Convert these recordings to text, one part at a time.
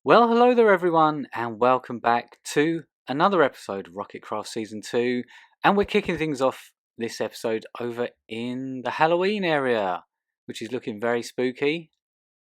Well, hello there, everyone, and welcome back to another episode of Rocketcraft Season 2. And we're kicking things off this episode over in the Halloween area, which is looking very spooky,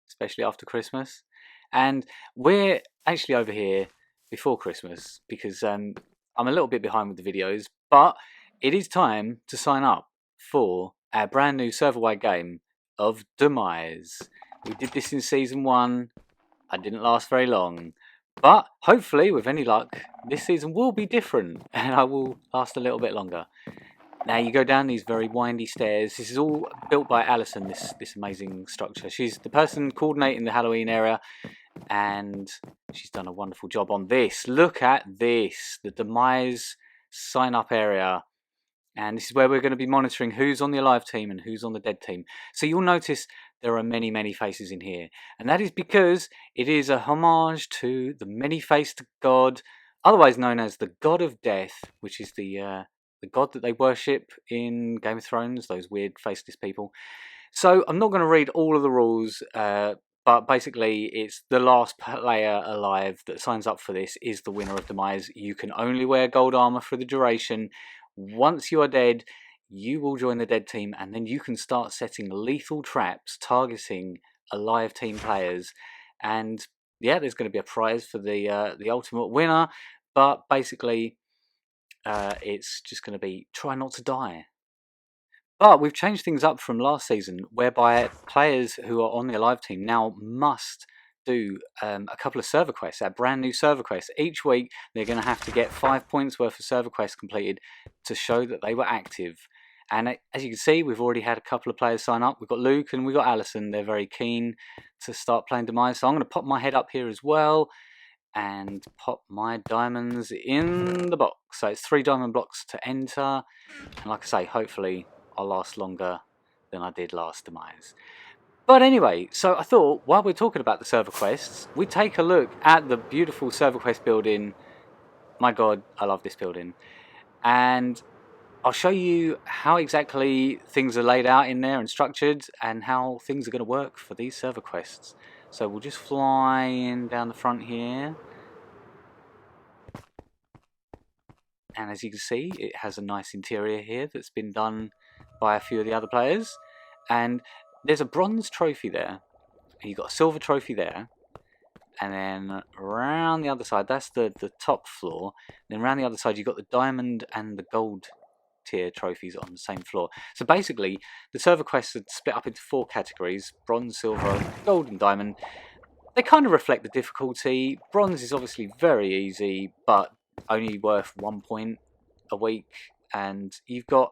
especially after Christmas. And we're actually over here before Christmas because I'm a little bit behind with the videos, but it is time to sign up for our brand new server-wide game of Demise. We did this in Season 1. I didn't last very long, but hopefully, with any luck, this season will be different and I will last a little bit longer. Now you go down these very windy stairs. This is all built by Alison, this amazing structure. She's the person coordinating the Halloween area, and she's done a wonderful job on this. Look at this, the Demise sign-up area. And this is where we're going to be monitoring who's on the alive team and who's on the dead team. So you'll notice there are many, many faces in here. And that is because it is a homage to the many-faced god, otherwise known as the god of death, which is the god that they worship in Game of Thrones, those weird faceless people. So I'm not going to read all of the rules, but basically it's the last player alive that signs up for this is the winner of Demise. You can only wear gold armor for the duration. Once you are dead, you will join the dead team, and then you can start setting lethal traps targeting alive team players. And yeah, there's going to be a prize for the ultimate winner, but basically it's just going to be try not to die. But we've changed things up from last season, whereby players who are on the alive team now must do a couple of server quests, a brand new server quests. Each week they're going to have to get 5 points worth of server quests completed to show that they were active. And as you can see, we've already had a couple of players sign up. We've got Luke and we've got Alison. They're very keen to start playing Demise. So I'm going to pop my head up here as well and pop my diamonds in the box. So it's 3 diamond blocks to enter. And like I say, hopefully I'll last longer than I did last Demise. But anyway, so I thought while we're talking about the server quests, we'd take a look at the beautiful server quest building. My god, I love this building. And I'll show you how exactly things are laid out in there and structured and how things are going to work for these server quests. So we'll just fly in down the front here. And as you can see, it has a nice interior here that's been done by a few of the other players. And there's a bronze trophy there, and you've got a silver trophy there, and then around the other side, that's the top floor, then around the other side you've got the diamond and the gold tier trophies on the same floor. So basically the server quests are split up into 4 categories: bronze, silver, gold and diamond. They kind of reflect the difficulty. Bronze is obviously very easy, but only worth 1 point a week, and you've got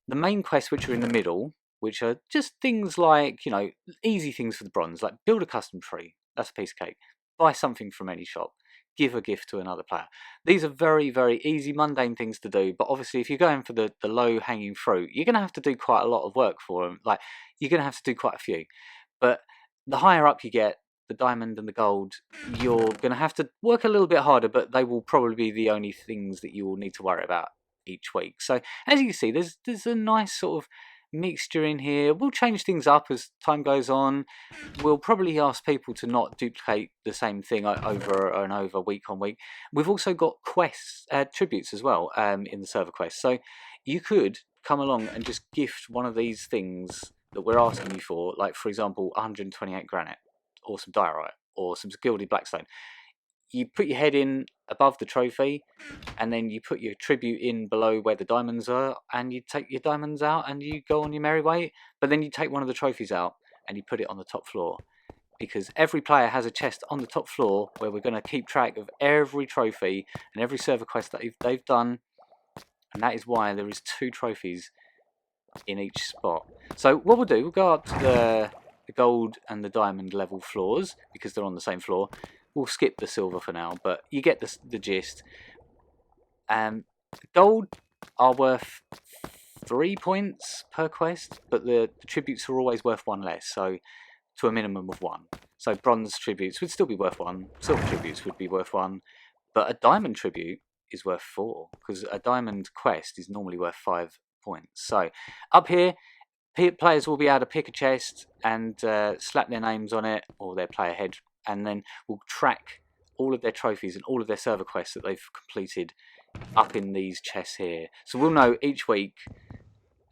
the main quests which are in the middle, which are just things like, you know, easy things for the bronze, like build a custom tree. That's a piece of cake. Buy something from any shop. Give a gift to another player. These are very, very easy, mundane things to do, but obviously if you're going for the low-hanging fruit, you're going to have to do quite a lot of work for them. Like, you're going to have to do quite a few. But the higher up you get, the diamond and the gold, you're going to have to work a little bit harder, but they will probably be the only things that you will need to worry about each week. So as you can see, there's a nice sort of mixture in here. We'll change things up as time goes on. We'll probably ask people to not duplicate the same thing over and over, week on week. We've also got quests, tributes as well, in the server quest. So you could come along and just gift one of these things that we're asking you for, like for example 128 granite, or some diorite, or some gilded blackstone. You put your head in above the trophy, and then you put your tribute in below where the diamonds are, and you take your diamonds out and you go on your merry way. But then you take one of the trophies out and you put it on the top floor, because every player has a chest on the top floor where we're going to keep track of every trophy and every server quest that they've done, and that is why there is 2 trophies in each spot. So what we'll do, we'll go up to the gold and the diamond level floors because they're on the same floor. We'll skip the silver for now, but you get the gist. Gold are worth 3 points per quest, but the tributes are always worth 1 less, so to a minimum of 1. So bronze tributes would still be worth 1, silver tributes would be worth 1, but a diamond tribute is worth 4, because a diamond quest is normally worth 5 points. So up here, players will be able to pick a chest and slap their names on it, or their player head and then we'll track all of their trophies and all of their server quests that they've completed up in these chests here. So we'll know each week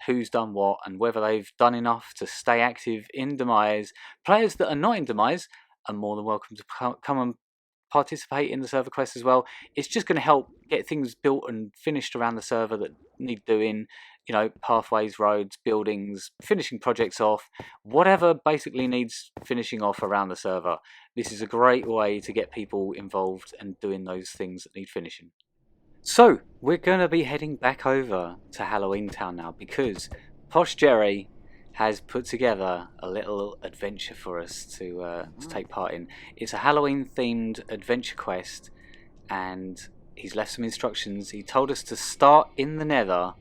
who's done what and whether they've done enough to stay active in Demise. Players that are not in Demise are more than welcome to come and participate in the server quest as well. It's just going to help get things built and finished around the server that need doing, you know, pathways, roads, buildings, finishing projects off, whatever basically needs finishing off around the server. This is a great way to get people involved and doing those things that need finishing. So we're going to be heading back over to Halloween Town now, because Posh Jerry has put together a little adventure for us to take part in. It's a Halloween themed adventure quest, and he's left some instructions. He told us to start in the Nether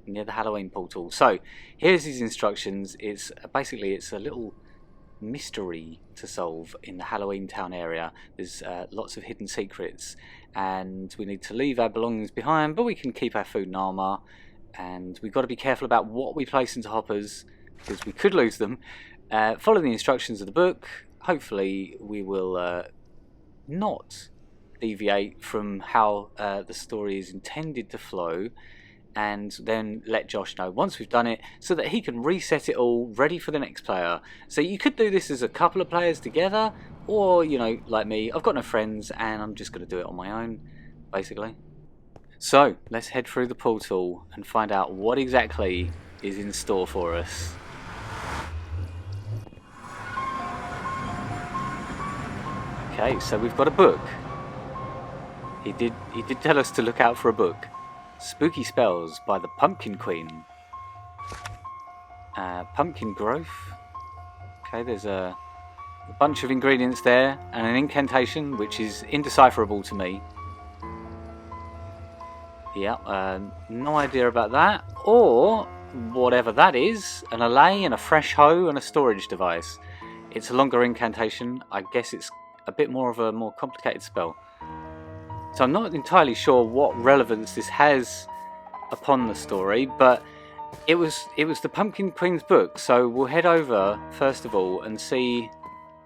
near the Halloween portal. So here's his instructions. It's basically a little mystery to solve in the Halloween Town area. There's lots of hidden secrets, and we need to leave our belongings behind, but we can keep our food and armor, and we've got to be careful about what we place into hoppers because we could lose them. Follow the instructions of the book. Hopefully we will not deviate from how the story is intended to flow, and then let Josh know once we've done it so that he can reset it all ready for the next player. So you could do this as a couple of players together, or, you know, like me, I've got no friends and I'm just going to do it on my own, basically. So let's head through the portal and find out what exactly is in store for us. Okay, so we've got a book. He did tell us to look out for a book. Spooky Spells by the Pumpkin Queen. Pumpkin growth. Okay, there's a bunch of ingredients there and an incantation which is indecipherable to me. Yeah, no idea about that. Or whatever that is, an allay and a fresh hoe and a storage device. It's a longer incantation. I guess it's a bit more of a more complicated spell. So I'm not entirely sure what relevance this has upon the story, but it was the Pumpkin Queen's book. So we'll head over first of all and see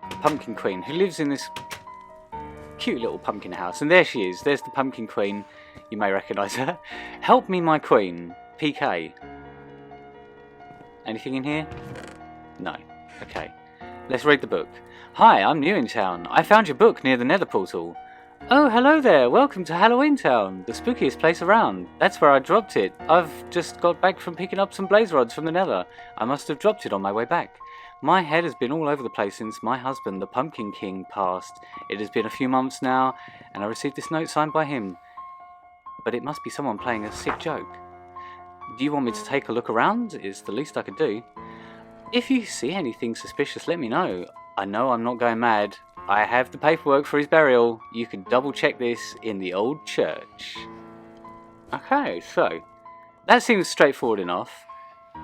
the Pumpkin Queen, who lives in this cute little pumpkin house. And there she is. There's the Pumpkin Queen. You may recognise her. Help me, my queen. PK. Anything in here? No. Okay. Let's read the book. Hi, I'm new in town. I found your book near the Nether portal. Oh, hello there. Welcome to Halloween Town, the spookiest place around. That's where I dropped it. I've just got back from picking up some blaze rods from the Nether. I must have dropped it on my way back. My head has been all over the place since my husband, the Pumpkin King, passed. It has been a few months now, and I received this note signed by him. But it must be someone playing a sick joke. Do you want me to take a look around? It's the least I could do. If you see anything suspicious, let me know. I know I'm not going mad. I have the paperwork for his burial. You can double check this in the old church. Okay, so that seems straightforward enough.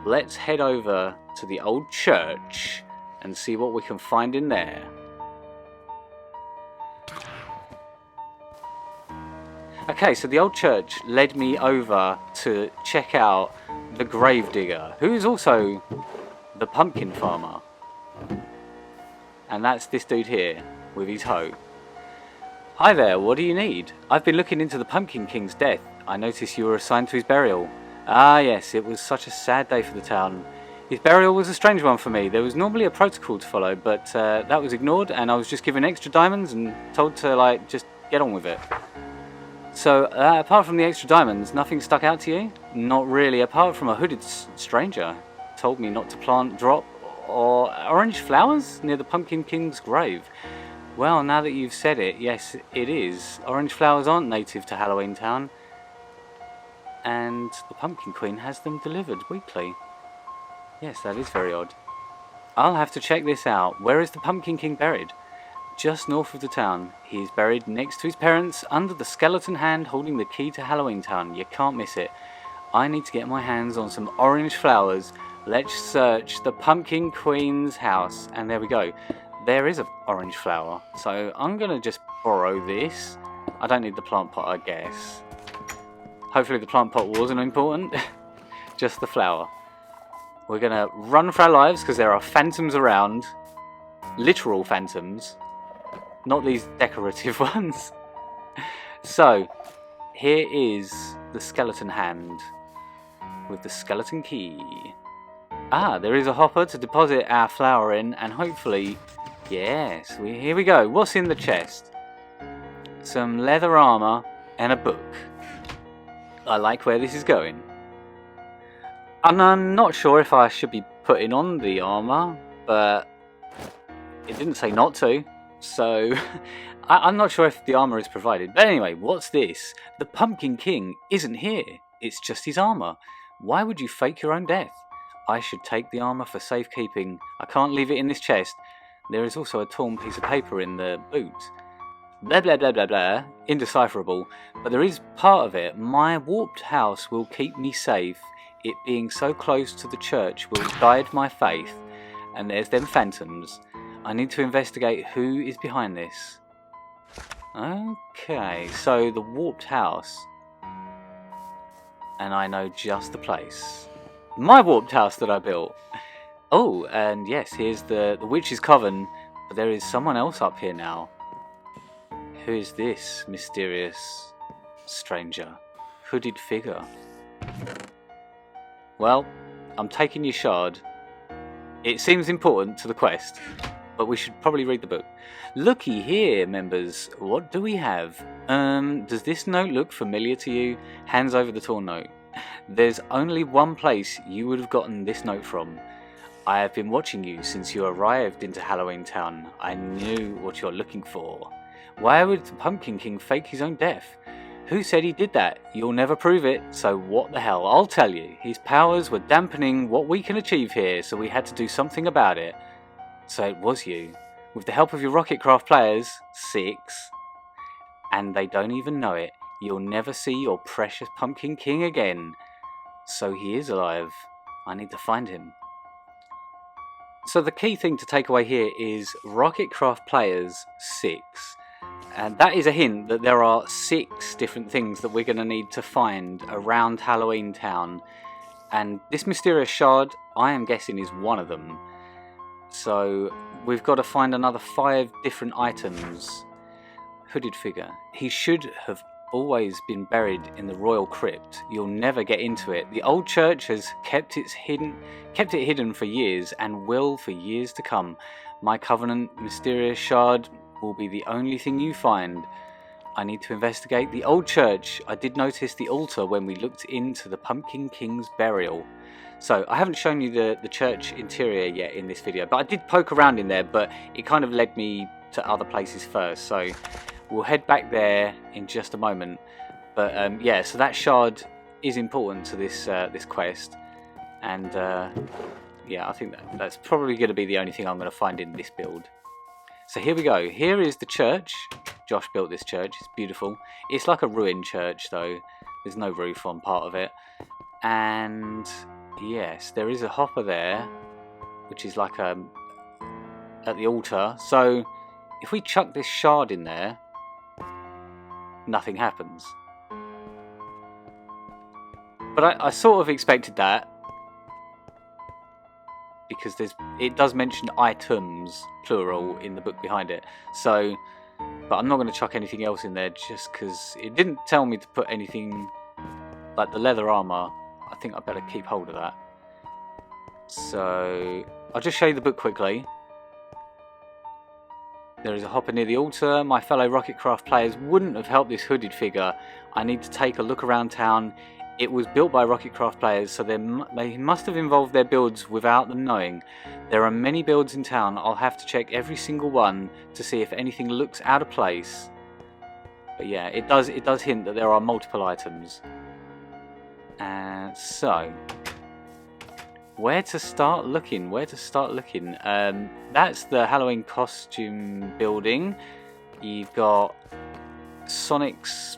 Let's head over to the old church and see what we can find in there. Okay, so the old church led me over to check out the gravedigger, who is also the pumpkin farmer. And that's this dude here, with his hoe. Hi there, what do you need? I've been looking into the Pumpkin King's death. I noticed you were assigned to his burial. Ah yes, it was such a sad day for the town. His burial was a strange one for me. There was normally a protocol to follow, but that was ignored, and I was just given extra diamonds and told to, just get on with it. So, apart from the extra diamonds, nothing stuck out to you? Not really, apart from a hooded stranger. Told me not to plant, drop, or orange flowers near the Pumpkin King's grave. Well, now that you've said it, yes, it is. Orange flowers aren't native to Halloween Town, and the Pumpkin Queen has them delivered weekly. Yes, that is very odd. I'll have to check this out. Where is the Pumpkin King buried? Just north of the town. He is buried next to his parents under the skeleton hand holding the key to Halloween Town. You can't miss it. I need to get my hands on some orange flowers. Let's search the Pumpkin Queen's house. And there we go. There is an orange flower. So I'm going to just borrow this. I don't need the plant pot, I guess. Hopefully the plant pot wasn't important. Just the flower. We're going to run for our lives because there are phantoms around. Literal phantoms. not these decorative ones. So, here is the skeleton hand with the skeleton key. Ah, there is a hopper to deposit our flour in, and hopefully, yes, here we go. What's in the chest? Some leather armor and a book. I like where this is going. And I'm not sure if I should be putting on the armor, but it didn't say not to, so I'm not sure if the armor is provided. But anyway, what's this? The Pumpkin King isn't here. It's just his armor. Why would you fake your own death? I should take the armor for safekeeping. I can't leave it in this chest. There is also a torn piece of paper in the boot. Blah blah blah blah blah. Indecipherable. But there is part of it. My warped house will keep me safe. It being so close to the church will guide my faith. And there's them phantoms. I need to investigate who is behind this. Okay, so the warped house. And I know just the place. My warped house that I built. Oh, and yes, here's the witch's coven. But there is someone else up here now. Who is this mysterious stranger? Hooded figure. Well, I'm taking your shard. It seems important to the quest, but we should probably read the book. Looky here, members. What do we have? Does this note look familiar to you? Hands over the torn note. There's only one place you would have gotten this note from. I have been watching you since you arrived into Halloween Town. I knew what you're looking for. Why would the Pumpkin King fake his own death? Who said he did that? You'll never prove it, so what the hell? I'll tell you. His powers were dampening what we can achieve here, so we had to do something about it. So it was you. With the help of your Rocketcraft players, 6, and they don't even know it, you'll never see your precious Pumpkin King again. So he is alive. I need to find him. So the key thing to take away here is Rocketcraft players 6. And that is a hint that there are 6 different things that we're going to need to find around Halloween Town. And this mysterious shard, I am guessing, is one of them. So we've got to find another 5 different items. Hooded figure. He should have always been buried in the royal crypt. You'll never get into it. The old church has kept it hidden for years and will for years to come. My covenant mysterious shard will be the only thing you find. I need to investigate the old church. I did notice the altar when we looked into the Pumpkin King's burial. So I haven't shown you the church interior yet in this video, but I did poke around in there, but it kind of led me to other places first. So we'll head back there in just a moment. But yeah, so that shard is important to this quest. And yeah, I think that's probably going to be the only thing I'm going to find in this build. So here we go. Here is the church. Josh built this church. It's beautiful. It's like a ruined church though. There's no roof on part of it. And yes, there is a hopper there, which is like at the altar. So if we chuck this shard in there, nothing happens. But I sort of expected that, because it does mention items, plural, in the book behind it. So, but I'm not going to chuck anything else in there just because it didn't tell me to put anything like the leather armor. I think I better keep hold of that. So I'll just show you the book quickly. There is a hopper near the altar. My fellow Rocketcraft players wouldn't have helped this hooded figure. I need to take a look around town. It was built by Rocketcraft players, so they must have involved their builds without them knowing. There are many builds in town. I'll have to check every single one to see if anything looks out of place. But yeah, it does hint that there are multiple items. So where to start looking? That's the Halloween costume building. You've got Sonic's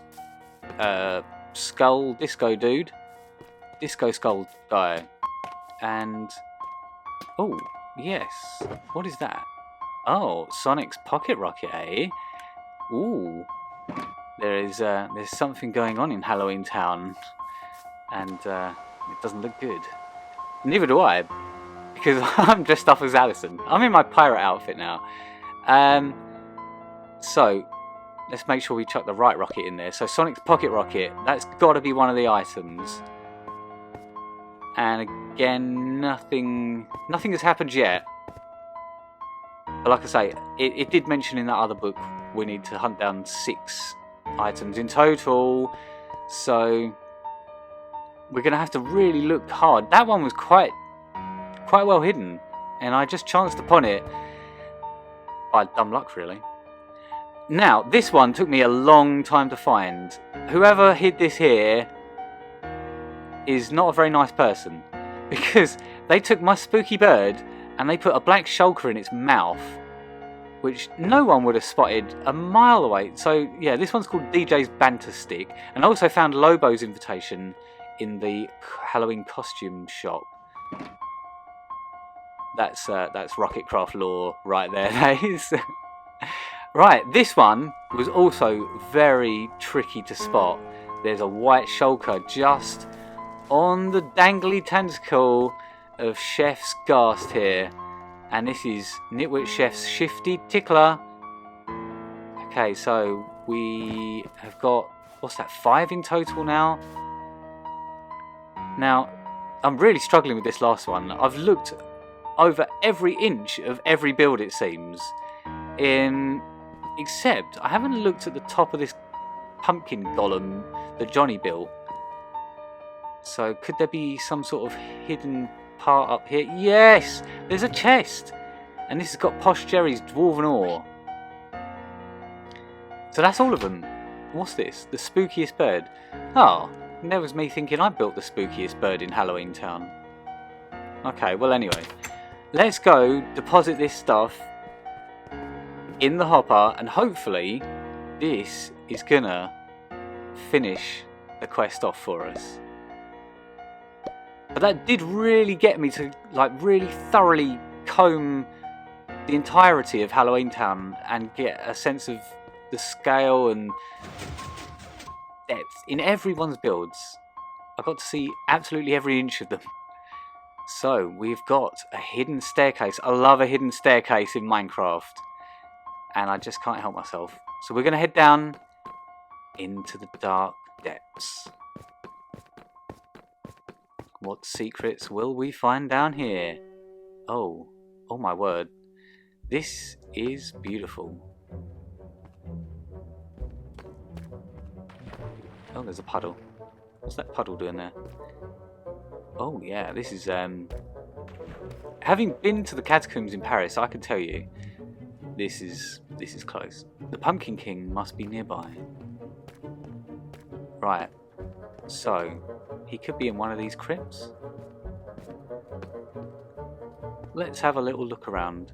skull disco skull guy, and oh yes, what is that? Oh, Sonic's pocket rocket, eh? Ooh, there's something going on in Halloween Town, and it doesn't look good. Neither do I, because I'm dressed up as Allison. I'm in my pirate outfit now. So let's make sure we chuck the right rocket in there. So Sonic's pocket rocket, that's got to be one of the items. And again, nothing has happened yet. But like I say, it did mention in that other book we need to hunt down 6 items in total. So we're going to have to really look hard. That one was quite well hidden, and I just chanced upon it by dumb luck, really. Now, this one took me a long time to find. Whoever hid this here is not a very nice person, because they took my spooky bird and they put a black shulker in its mouth, which no one would have spotted a mile away. So yeah, this one's called DJ's Banter Stick, and I also found Lobo's invitation in the Halloween costume shop. That's Rocketcraft lore right there, that is. Right, this one was also very tricky to spot. There's a white shulker just on the dangly tentacle of Chef's Ghast here. And this is Nitwit Chef's Shifty Tickler. Okay, so we have got, what's that, 5 in total now? Now, I'm really struggling with this last one. I've looked over every inch of every build, it seems. Except I haven't looked at the top of this pumpkin golem that Johnny built. So could there be some sort of hidden part up here? Yes! There's a chest! And this has got Posh Jerry's Dwarven Ore. So that's all of them. What's this? The spookiest bird. Oh, and there was me thinking I built the spookiest bird in Halloween Town. Okay, well anyway. Let's go deposit this stuff in the hopper, and hopefully this is gonna finish the quest off for us. But that did really get me to really thoroughly comb the entirety of Halloween Town and get a sense of the scale and depth in everyone's builds. I got to see absolutely every inch of them. So we've got a hidden staircase. I love a hidden staircase in Minecraft, and I just can't help myself. So we're going to head down into the dark depths. What secrets will we find down here? Oh my word. This is beautiful. Oh, there's a puddle. What's that puddle doing there? Oh yeah, this is having been to the catacombs in Paris, I can tell you this is close. The Pumpkin King must be nearby. Right. So, he could be in one of these crypts. Let's have a little look around.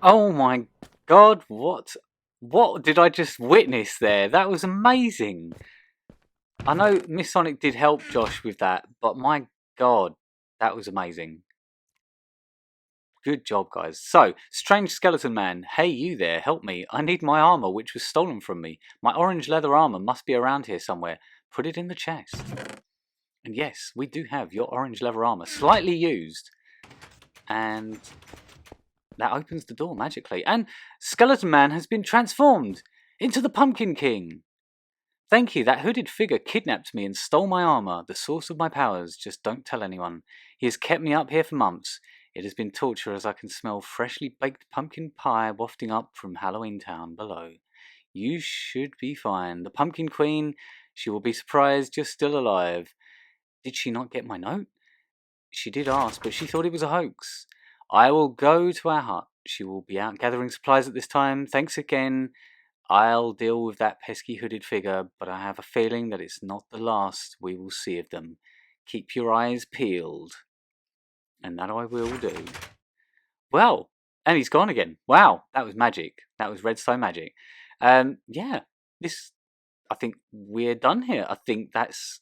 Oh my god, what What did I just witness there? That was amazing. I know Miss Sonic did help Josh with that, but my god, that was amazing. Good job, guys. So, Strange Skeleton Man, hey you there, help me. I need my armor, which was stolen from me. My orange leather armor must be around here somewhere. Put it in the chest. And yes, we do have your orange leather armor, slightly used. And that opens the door magically. And Skeleton Man has been transformed into the Pumpkin King. Thank you, that hooded figure kidnapped me and stole my armor, the source of my powers. Just don't tell anyone. He has kept me up here for months. It has been torture as I can smell freshly baked pumpkin pie wafting up from Halloween Town below. You should be fine. The Pumpkin Queen, she will be surprised you're still alive. Did she not get my note? She did ask, but she thought it was a hoax. I will go to our hut. She will be out gathering supplies at this time. Thanks again. I'll deal with that pesky hooded figure, but I have a feeling that it's not the last we will see of them. Keep your eyes peeled. And that I will do. Well, and he's gone again. Wow, that was magic. That was Redstone magic. Yeah, this. I think we're done here. I think that's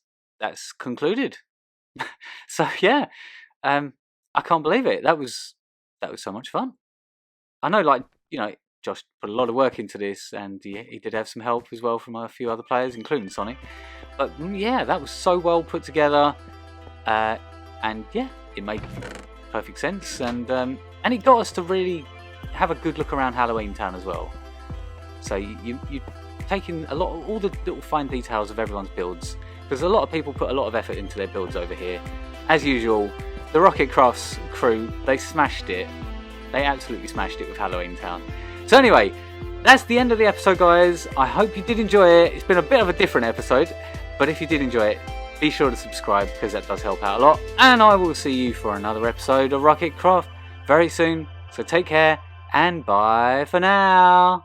concluded. So yeah, I can't believe it. That was so much fun. I know, like, you know, Josh put a lot of work into this, and he did have some help as well from a few other players, including Sonic. But yeah, that was so well put together, and yeah, it made perfect sense, and it got us to really have a good look around Halloween Town as well. So you taking a lot of all the little fine details of everyone's builds, because a lot of people put a lot of effort into their builds over here. As usual, the Rocketcraft's crew, they smashed it. They absolutely smashed it with Halloween Town. So anyway, that's the end of the episode, guys. I hope you did enjoy it. It's been a bit of a different episode, but if you did enjoy it, be sure to subscribe, because that does help out a lot. And I will see you for another episode of Rocketcraft very soon. So take care, and bye for now.